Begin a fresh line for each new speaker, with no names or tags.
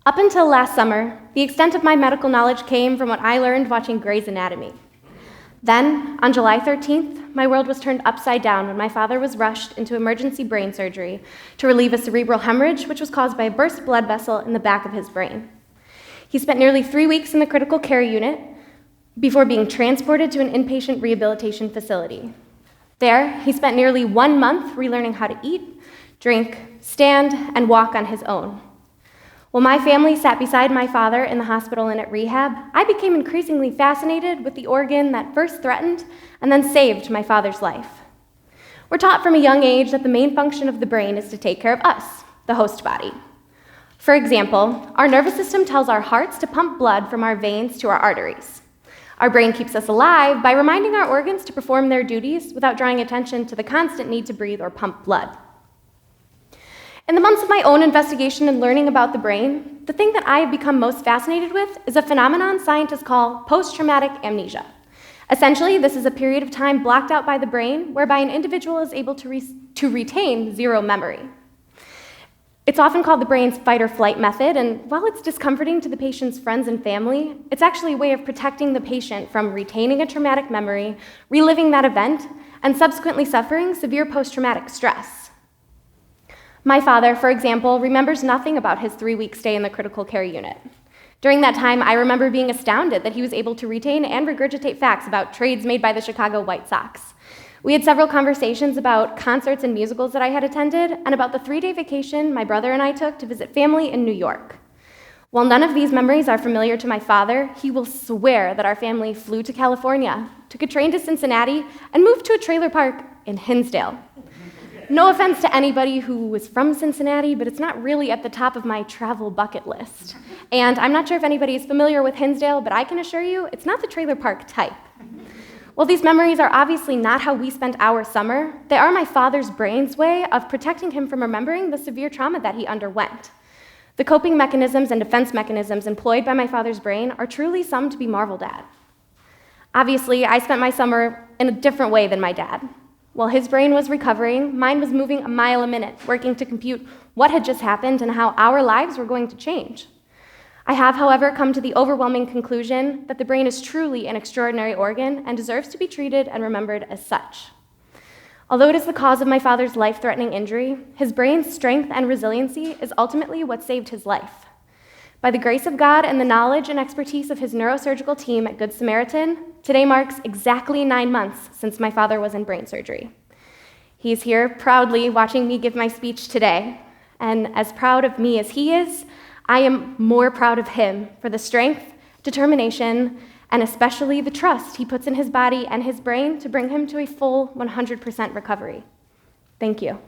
Up until last summer, the extent of my medical knowledge came from what I learned watching Grey's Anatomy. Then, on July 13th, my world was turned upside down when my father was rushed into emergency brain surgery to relieve a cerebral hemorrhage which was caused by a burst blood vessel in the back of his brain. He spent nearly 3 weeks in the critical care unit before being transported to an inpatient rehabilitation facility. There, he spent nearly 1 month relearning how to eat, drink, stand, and walk on his own. While my family sat beside my father in the hospital and at rehab, I became increasingly fascinated with the organ that first threatened and then saved my father's life. We're taught from a young age that the main function of the brain is to take care of us, the host body. For example, our nervous system tells our hearts to pump blood from our veins to our arteries. Our brain keeps us alive by reminding our organs to perform their duties without drawing attention to the constant need to breathe or pump blood. In the months of my own investigation and learning about the brain, the thing that I have become most fascinated with is a phenomenon scientists call post-traumatic amnesia. Essentially, this is a period of time blocked out by the brain whereby an individual is able to retain zero memory. It's often called the brain's fight or flight method, and while it's discomforting to the patient's friends and family, it's actually a way of protecting the patient from retaining a traumatic memory, reliving that event, and subsequently suffering severe post-traumatic stress. My father, for example, remembers nothing about his 3-week stay in the critical care unit. During that time, I remember being astounded that he was able to retain and regurgitate facts about trades made by the Chicago White Sox. We had several conversations about concerts and musicals that I had attended, and about the 3-day vacation my brother and I took to visit family in New York. While none of these memories are familiar to my father, he will swear that our family flew to California, took a train to Cincinnati, and moved to a trailer park in Hinsdale. No offense to anybody who was from Cincinnati, but it's not really at the top of my travel bucket list. And I'm not sure if anybody is familiar with Hinsdale, but I can assure you it's not the trailer park type. While these memories are obviously not how we spent our summer, they are my father's brain's way of protecting him from remembering the severe trauma that he underwent. The coping mechanisms and defense mechanisms employed by my father's brain are truly some to be marveled at. Obviously, I spent my summer in a different way than my dad. While his brain was recovering, mine was moving a mile a minute, working to compute what had just happened and how our lives were going to change. I have, however, come to the overwhelming conclusion that the brain is truly an extraordinary organ and deserves to be treated and remembered as such. Although it is the cause of my father's life-threatening injury, his brain's strength and resiliency is ultimately what saved his life. By the grace of God and the knowledge and expertise of his neurosurgical team at Good Samaritan, today marks exactly 9 months since my father was in brain surgery. He is here proudly watching me give my speech today, and as proud of me as he is, I am more proud of him for the strength, determination, and especially the trust he puts in his body and his brain to bring him to a full 100% recovery. Thank you.